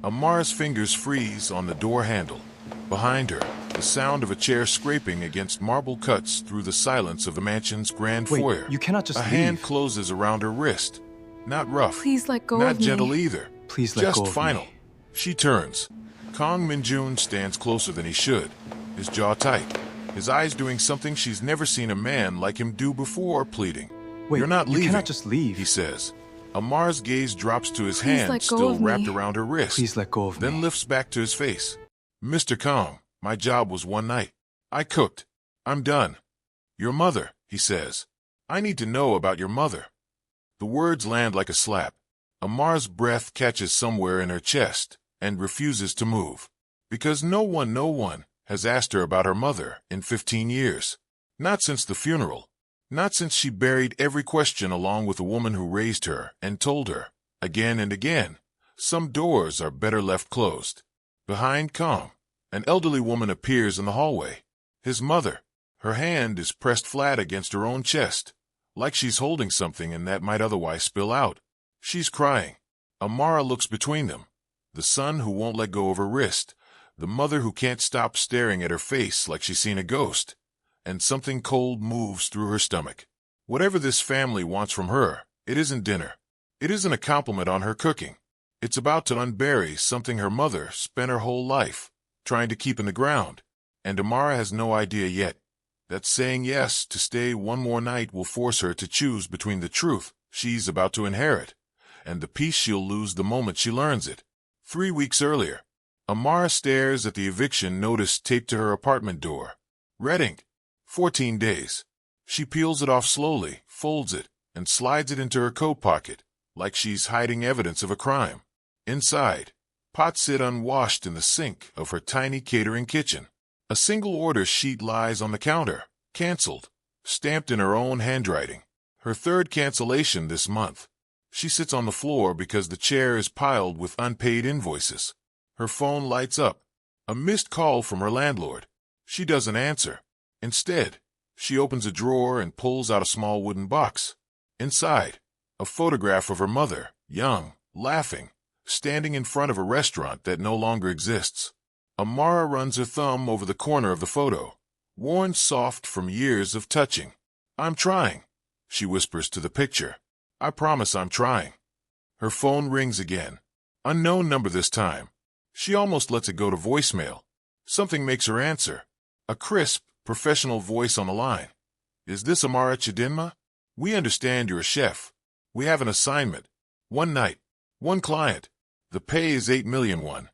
Amara's fingers freeze on the door handle. Behind her, the sound of a chair scraping against marble cuts through the silence of the mansion's grand Wait, foyer. you cannot just A leave. hand closes around her wrist. Not rough. Please let go not of me. gentle either. Please let Just go of final. me. She turns. Kong Minjun stands closer than he should, his jaw tight, his eyes doing something she's never seen a man like him do before, pleading. Wait, You're not you leaving, cannot just leave. he says. Amara's gaze drops to his Please hand let go still of me. wrapped around her wrist. Please let go of Then me. lifts back to his face. Mr. Kong, my job was one night. I cooked. I'm done. Your mother, he says. I need to know about your mother. The words land like a slap. Amara's breath catches somewhere in her chest and refuses to move. Because no one has asked her about her mother in 15 years. Not since the funeral. Not since she buried every question along with the woman who raised her and told her, again and again, some doors are better left closed. Behind Kong, an elderly woman appears in the hallway. His mother. Her hand is pressed flat against her own chest, like she's holding something and that might otherwise spill out. She's crying. Amara looks between them. The son who won't let go of her wrist. The mother who can't stop staring at her face like she's seen a ghost. And something cold moves through her stomach. Whatever this family wants from her, it isn't dinner. It isn't a compliment on her cooking. It's about to unbury something her mother spent her whole life trying to keep in the ground. And Amara has no idea yet that saying yes to stay one more night will force her to choose between the truth she's about to inherit and the peace she'll lose the moment she learns it. 3 weeks earlier, Amara stares at the eviction notice taped to her apartment door. Red ink. 14 days. She peels it off slowly, folds it, and slides it into her coat pocket, like she's hiding evidence of a crime. Inside, pots sit unwashed in the sink of her tiny catering kitchen. A single order sheet lies on the counter, canceled, stamped in her own handwriting. Her third cancellation this month. She sits on the floor because the chair is piled with unpaid invoices. Her phone lights up. A missed call from her landlord. She doesn't answer. Instead, she opens a drawer and pulls out a small wooden box. Inside, a photograph of her mother, young, laughing, standing in front of a restaurant that no longer exists. Amara runs her thumb over the corner of the photo, worn soft from years of touching. I'm trying, she whispers to the picture. I promise I'm trying. Her phone rings again. Unknown number this time. She almost lets it go to voicemail. Something makes her answer. A crisp, professional voice on the line. Is this Amara Chidinma? We understand you're a chef. We have an assignment. One night. One client. The pay is 8 million won.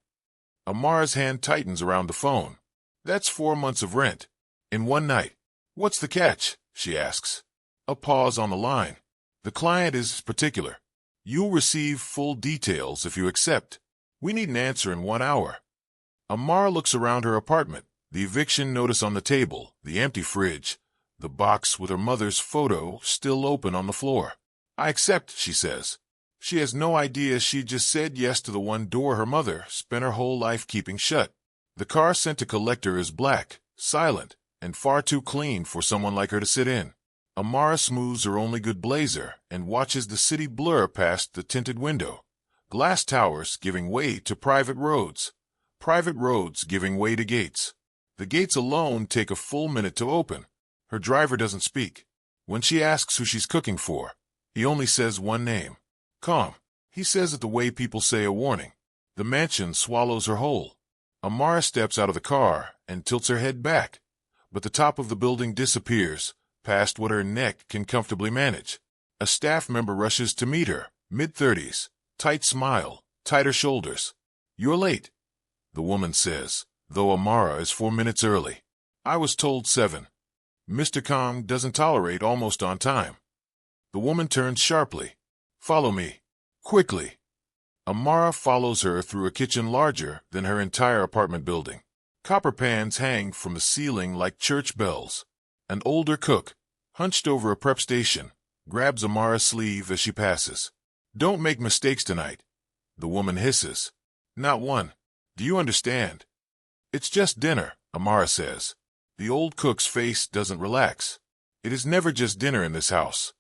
Amara's hand tightens around the phone. That's 4 months of rent. In one night. What's the catch? She asks. A pause on the line. The client is particular. You'll receive full details if you accept. We need an answer in 1 hour. Amara looks around her apartment. The eviction notice on the table, the empty fridge, the box with her mother's photo still open on the floor. I accept, she says. She has no idea she just said yes to the one door her mother spent her whole life keeping shut. The car sent to collect her is black, silent, and far too clean for someone like her to sit in. Amara smooths her only good blazer and watches the city blur past the tinted window. Glass towers giving way to private roads giving way to gates. The gates alone take a full minute to open. Her driver doesn't speak. When she asks who she's cooking for, he only says one name. Calm. He says it the way people say a warning. The mansion swallows her whole. Amara steps out of the car and tilts her head back, but the top of the building disappears, past what her neck can comfortably manage. A staff member rushes to meet her, mid-30s, tight smile, tighter shoulders. You're late, the woman says, though Amara is 4 minutes early. I was told 7. Mr. Kong doesn't tolerate almost on time. The woman turns sharply. Follow me. Quickly. Amara follows her through a kitchen larger than her entire apartment building. Copper pans hang from the ceiling like church bells. An older cook, hunched over a prep station, grabs Amara's sleeve as she passes. Don't make mistakes tonight, the woman hisses. Not one. Do you understand? It's just dinner, Amara says. The old cook's face doesn't relax. It is never just dinner in this house.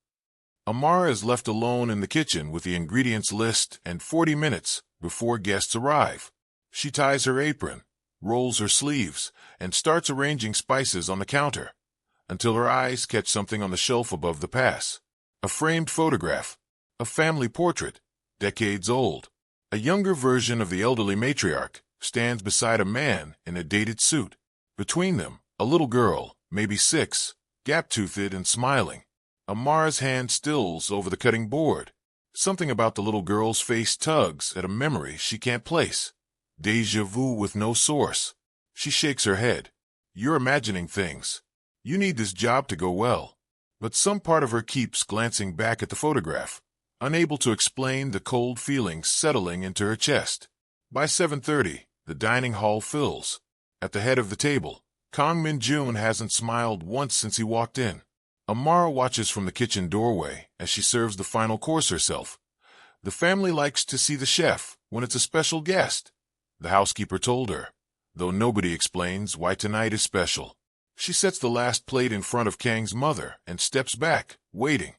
Amara is left alone in the kitchen with the ingredients list and 40 minutes before guests arrive. She ties her apron, rolls her sleeves, and starts arranging spices on the counter, until her eyes catch something on the shelf above the pass. A framed photograph. A family portrait, decades old. A younger version of the elderly matriarch stands beside a man in a dated suit. Between them, a little girl, maybe 6, gap-toothed and smiling. Amara's hand stills over the cutting board. Something about the little girl's face tugs at a memory she can't place. Deja vu with no source. She shakes her head. You're imagining things. You need this job to go well. But some part of her keeps glancing back at the photograph, unable to explain the cold feelings settling into her chest. By 7:30, the dining hall fills. At the head of the table, Kang Min-jun hasn't smiled once since he walked in. Amara watches from the kitchen doorway as she serves the final course herself. The family likes to see the chef when it's a special guest, the housekeeper told her, though nobody explains why tonight is special. She sets the last plate in front of Kang's mother and steps back, waiting.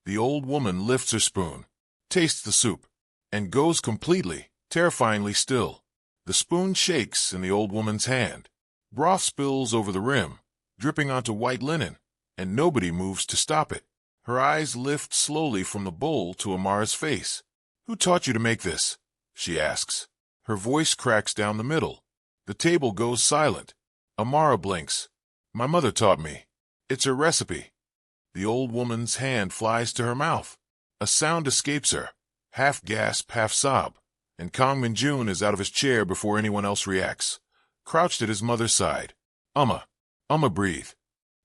The old woman lifts her spoon, tastes the soup, and goes completely, terrifyingly still. The spoon shakes in the old woman's hand. Broth spills over the rim, dripping onto white linen, and nobody moves to stop it. Her eyes lift slowly from the bowl to Amara's face. "Who taught you to make this?" she asks. Her voice cracks down the middle. The table goes silent. Amara blinks. "My mother taught me. It's her recipe." The old woman's hand flies to her mouth. A sound escapes her, half gasp, half sob, and Kang Min-jun is out of his chair before anyone else reacts, crouched at his mother's side. Amma, breathe."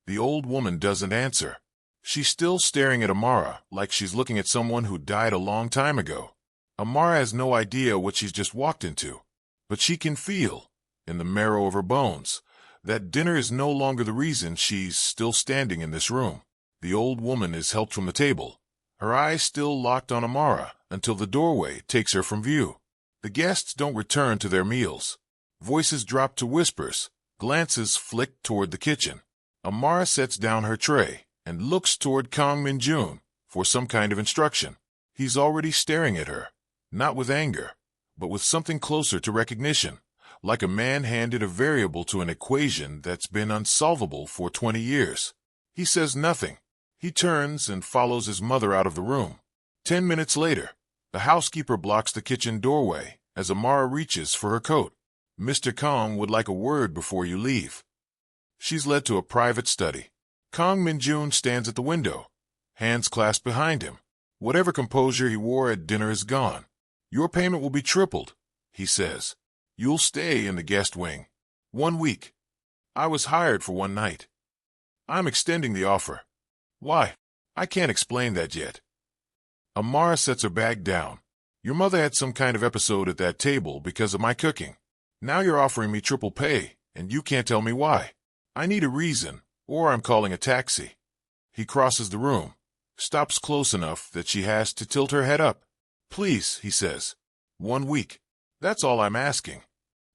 The old woman doesn't answer. She's still staring at Amara like she's looking at someone who died a long time ago. Amara has no idea what she's just walked into, but she can feel, in the marrow of her bones, that dinner is no longer the reason she's still standing in this room. The old woman is helped from the table, her eyes still locked on Amara until the doorway takes her from view. The guests don't return to their meals. Voices drop to whispers, glances flick toward the kitchen. Amara sets down her tray and looks toward Kang Min-jun for some kind of instruction. He's already staring at her, not with anger, but with something closer to recognition, like a man handed a variable to an equation that's been unsolvable for 20 years. He says nothing. He turns and follows his mother out of the room. 10 minutes later, the housekeeper blocks the kitchen doorway as Amara reaches for her coat. "Mr. Kang would like a word before you leave." She's led to a private study. Kang Min-jun stands at the window, hands clasped behind him. Whatever composure he wore at dinner is gone. "Your payment will be tripled," he says. "You'll stay in the guest wing. 1 week. I was hired for 1 night. I'm extending the offer." "Why?" "I can't explain that yet." Amara sets her bag down. "Your mother had some kind of episode at that table because of my cooking. Now you're offering me triple pay, and you can't tell me why. I need a reason, or I'm calling a taxi." He crosses the room, stops close enough that she has to tilt her head up. "Please," he says. 1 week. That's all I'm asking."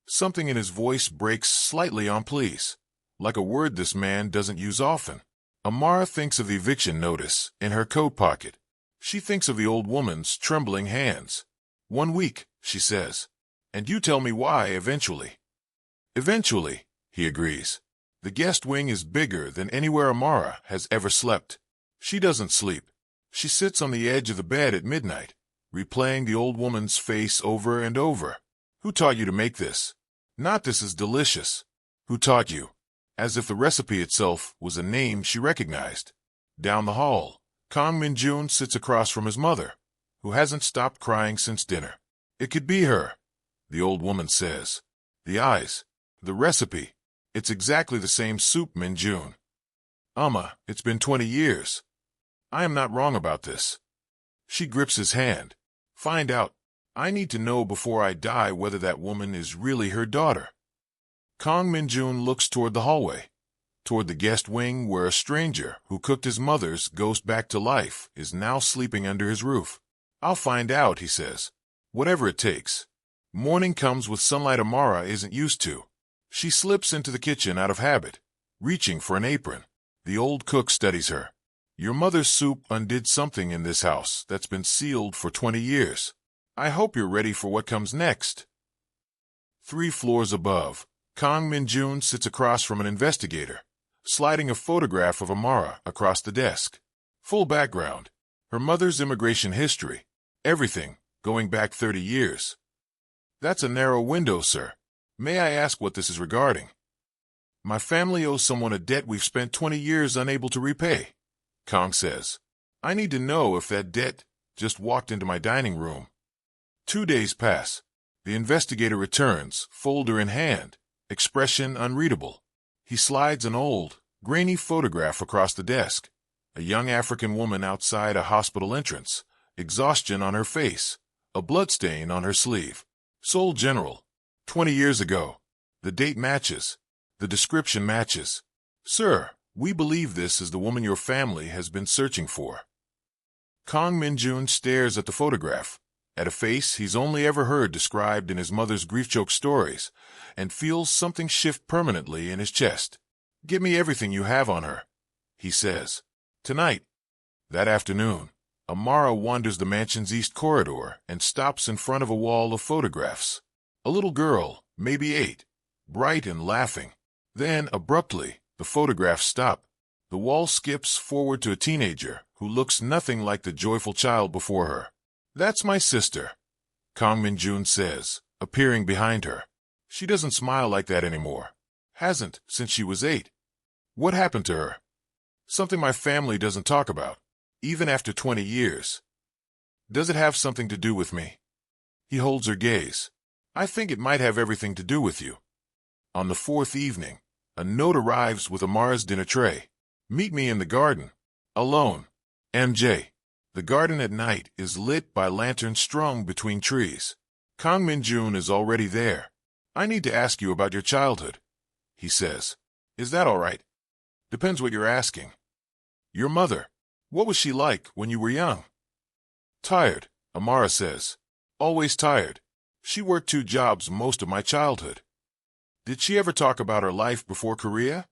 Something in his voice breaks slightly on please, like a word this man doesn't use often. Amara thinks of the eviction notice in her coat pocket. She thinks of the old woman's trembling hands. 1 week, she says. "And you tell me why eventually." "Eventually," he agrees. The guest wing is bigger than anywhere Amara has ever slept. She doesn't sleep. She sits on the edge of the bed at midnight, replaying the old woman's face over and over. "Who taught you to make this?" Not "this is delicious." "Who taught you?" As if the recipe itself was a name she recognized. Down the hall, Kang Min-jun sits across from his mother, who hasn't stopped crying since dinner. "It could be her," the old woman says. "The eyes, the recipe, it's exactly the same soup, Min-jun." "Amma, it's been 20 years. I am not wrong about this." She grips his hand. "Find out. I need to know before I die whether that woman is really her daughter." Kang Min-jun looks toward the hallway, toward the guest wing where a stranger who cooked his mother's ghost back to life is now sleeping under his roof. "I'll find out," he says. "Whatever it takes." Morning comes with sunlight Amara isn't used to. She slips into the kitchen out of habit, reaching for an apron. The old cook studies her. "Your mother's soup undid something in this house that's been sealed for 20 years. I hope you're ready for what comes next. 3 floors above, Kang Min-jun sits across from an investigator, sliding a photograph of Amara across the desk. Full background, her mother's immigration history, everything, going back 30 years. That's a narrow window, sir. May I ask what this is regarding? My family owes someone a debt we've spent 20 years unable to repay, Kang says. I need to know if that debt just walked into my dining room. 2 days pass. The investigator returns, folder in hand, expression unreadable. He slides an old, grainy photograph across the desk. A young African woman outside a hospital entrance, exhaustion on her face, a bloodstain on her sleeve. Soul General. 20 years ago. The date matches. The description matches. Sir, we believe this is the woman your family has been searching for. Kang Min-jun stares at the photograph, at a face he's only ever heard described in his mother's grief-choked stories, and feels something shift permanently in his chest. Give me everything you have on her, he says. Tonight. That afternoon, Amara wanders the mansion's east corridor and stops in front of a wall of photographs. A little girl, maybe 8, bright and laughing. Then, abruptly, the photographs stop. The wall skips forward to a teenager who looks nothing like the joyful child before her. That's my sister, Kang Min-jun says, appearing behind her. She doesn't smile like that anymore. Hasn't since she was 8. What happened to her? Something my family doesn't talk about, even after 20 years. Does it have something to do with me? He holds her gaze. I think it might have everything to do with you. On the 4th evening, a note arrives with Amara's dinner tray. Meet me in the garden. Alone. MJ. The garden at night is lit by lanterns strung between trees. Kang Min-jun is already there. I need to ask you about your childhood, he says. Is that all right? Depends what you're asking. Your mother. What was she like when you were young? Tired, Amara says. Always tired. She worked 2 jobs most of my childhood. Did she ever talk about her life before Korea?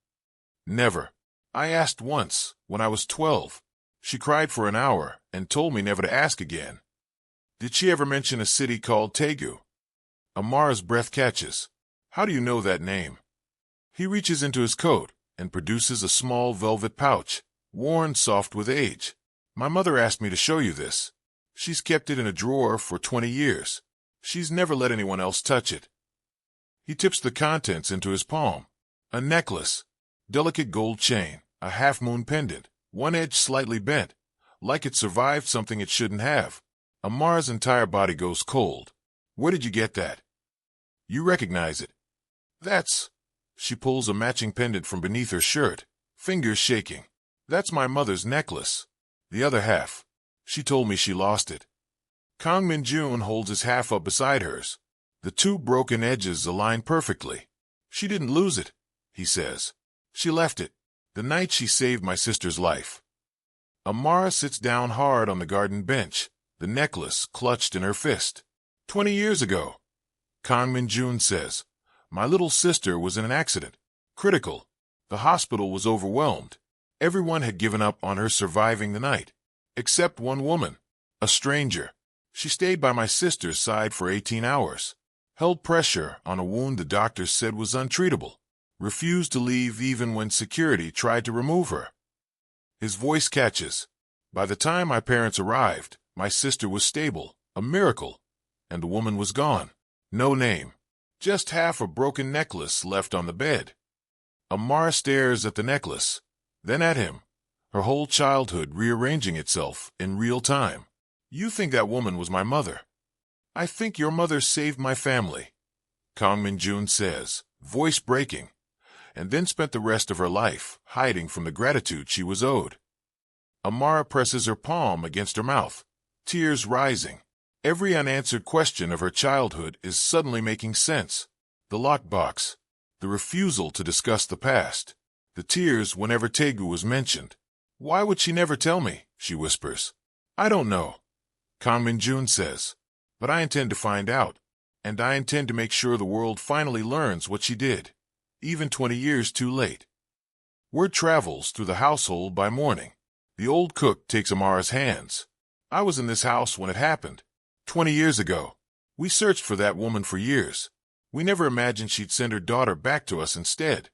Never. I asked once, when I was 12. She cried for an hour and told me never to ask again. Did she ever mention a city called Daegu? Amara's breath catches. How do you know that name? He reaches into his coat and produces a small velvet pouch, worn soft with age. My mother asked me to show you this. She's kept it in a drawer for 20 years. She's never let anyone else touch it. He tips the contents into his palm. A necklace, delicate gold chain, a half-moon pendant, one edge slightly bent, like it survived something it shouldn't have. Amara's entire body goes cold. Where did you get that? You recognize it. That's... She pulls a matching pendant from beneath her shirt, fingers shaking. That's my mother's necklace. The other half. She told me she lost it. Kang Min-jun holds his half up beside hers. The 2 broken edges align perfectly. She didn't lose it, he says. She left it, the night she saved my sister's life. Amara sits down hard on the garden bench, the necklace clutched in her fist. 20 years ago, Kang Min-jun says. My little sister was in an accident. Critical. The hospital was overwhelmed. Everyone had given up on her surviving the night. Except one woman, a stranger. She stayed by my sister's side for 18 hours. Held pressure on a wound the doctors said was untreatable. Refused to leave even when security tried to remove her. His voice catches. By the time my parents arrived, my sister was stable, a miracle, and the woman was gone. No name. Just half a broken necklace left on the bed. Amara stares at the necklace, then at him, her whole childhood rearranging itself in real time. You think that woman was my mother. I think your mother saved my family, Kang Min-jun says, voice breaking, and then spent the rest of her life hiding from the gratitude she was owed. Amara presses her palm against her mouth, tears rising. Every unanswered question of her childhood is suddenly making sense. The lockbox, the refusal to discuss the past, the tears whenever Daegu was mentioned. Why would she never tell me, she whispers. I don't know, Kang Min-jun says, but I intend to find out, and I intend to make sure the world finally learns what she did, even 20 years too late. Word travels through the household by morning. The old cook takes Amara's hands. I was in this house when it happened. 20 years ago. We searched for that woman for years. We never imagined she'd send her daughter back to us instead.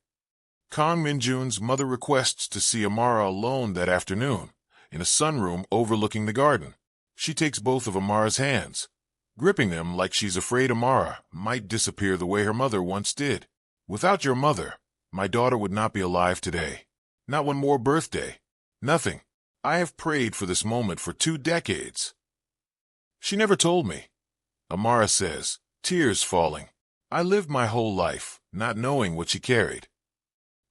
Kang Minjun's mother requests to see Amara alone that afternoon, in a sunroom overlooking the garden. She takes both of Amara's hands, gripping them like she's afraid Amara might disappear the way her mother once did. Without your mother, my daughter would not be alive today. Not one more birthday. Nothing. I have prayed for this moment for 2 decades. She never told me, Amara says, tears falling. I lived my whole life, not knowing what she carried.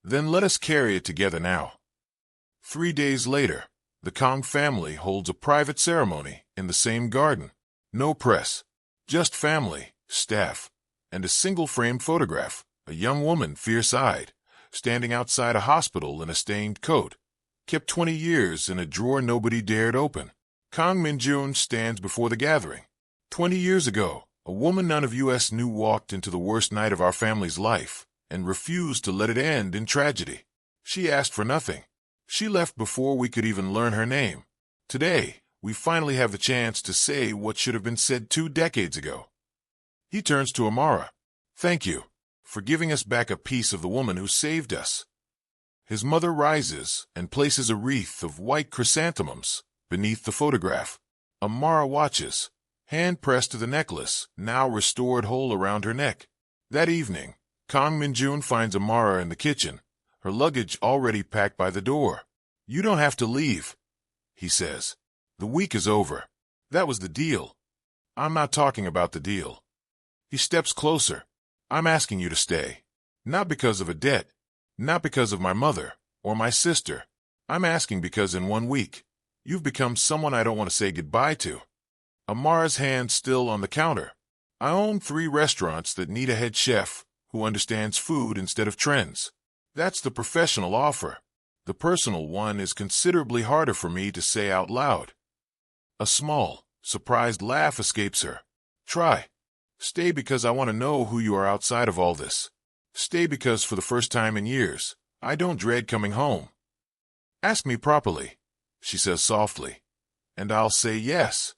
Then let us carry it together now. 3 days later, the Kang family holds a private ceremony in the same garden. No press, just family, staff, and a single-frame photograph, a young woman fierce-eyed, standing outside a hospital in a stained coat, kept 20 years in a drawer nobody dared open. Kang Minjun stands before the gathering. 20 years ago, a woman none of us knew walked into the worst night of our family's life and refused to let it end in tragedy. She asked for nothing. She left before we could even learn her name. Today, we finally have the chance to say what should have been said 2 decades ago. He turns to Amara. Thank you for giving us back a piece of the woman who saved us. His mother rises and places a wreath of white chrysanthemums beneath the photograph. Amara watches, hand pressed to the necklace, now restored whole around her neck. That evening, Kang Minjun finds Amara in the kitchen, her luggage already packed by the door. You don't have to leave, he says. The week is over. That was the deal. I'm not talking about the deal. He steps closer. I'm asking you to stay. Not because of a debt. Not because of my mother or my sister. I'm asking because in 1 week, you've become someone I don't want to say goodbye to. Amara's hand still on the counter. I own 3 restaurants that need a head chef who understands food instead of trends. That's the professional offer. The personal one is considerably harder for me to say out loud. A small, surprised laugh escapes her. Try. Stay because I want to know who you are outside of all this. Stay because for the first time in years, I don't dread coming home. Ask me properly, she says softly, and I'll say yes.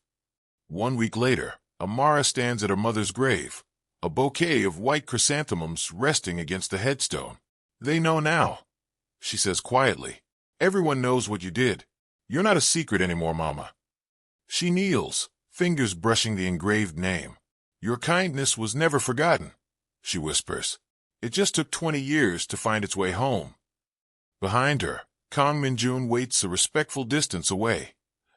1 week later, Amara stands at her mother's grave, a bouquet of white chrysanthemums resting against the headstone. They know now, she says quietly. Everyone knows what you did. You're not a secret anymore, Mama. She kneels, fingers brushing the engraved name. Your kindness was never forgotten, she whispers. It just took 20 years to find its way home. Behind her, Kang Minjun waits a respectful distance away,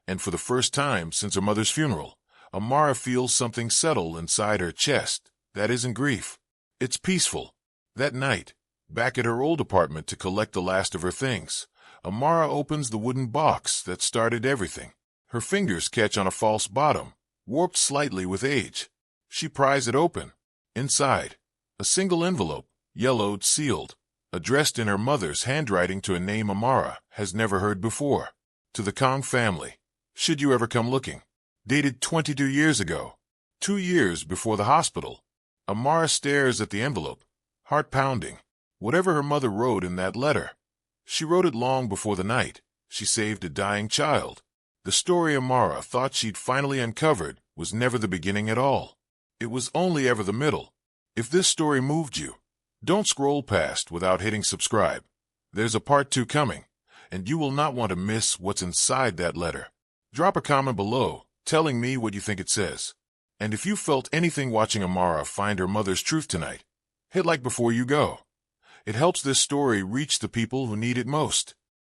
and for the first time since her mother's funeral, Amara feels something settle inside her chest. That isn't grief. It's peaceful. That night, back at her old apartment to collect the last of her things, Amara opens the wooden box that started everything. Her fingers catch on a false bottom, warped slightly with age. She pries it open. Inside, a single envelope, yellowed, sealed, addressed in her mother's handwriting to a name Amara has never heard before. To the Kang family, should you ever come looking. Dated 22 years ago, 2 years before the hospital. Amara stares at the envelope, heart pounding. Whatever her mother wrote in that letter, she wrote it long before the night she saved a dying child. The story Amara thought she'd finally uncovered was never the beginning at all. It was only ever the middle. If this story moved you, don't scroll past without hitting subscribe. There's a part 2 coming, and you will not want to miss what's inside that letter. Drop a comment below telling me what you think it says. And if you felt anything watching Amara find her mother's truth tonight, hit like before you go. It helps this story reach the people who need it most.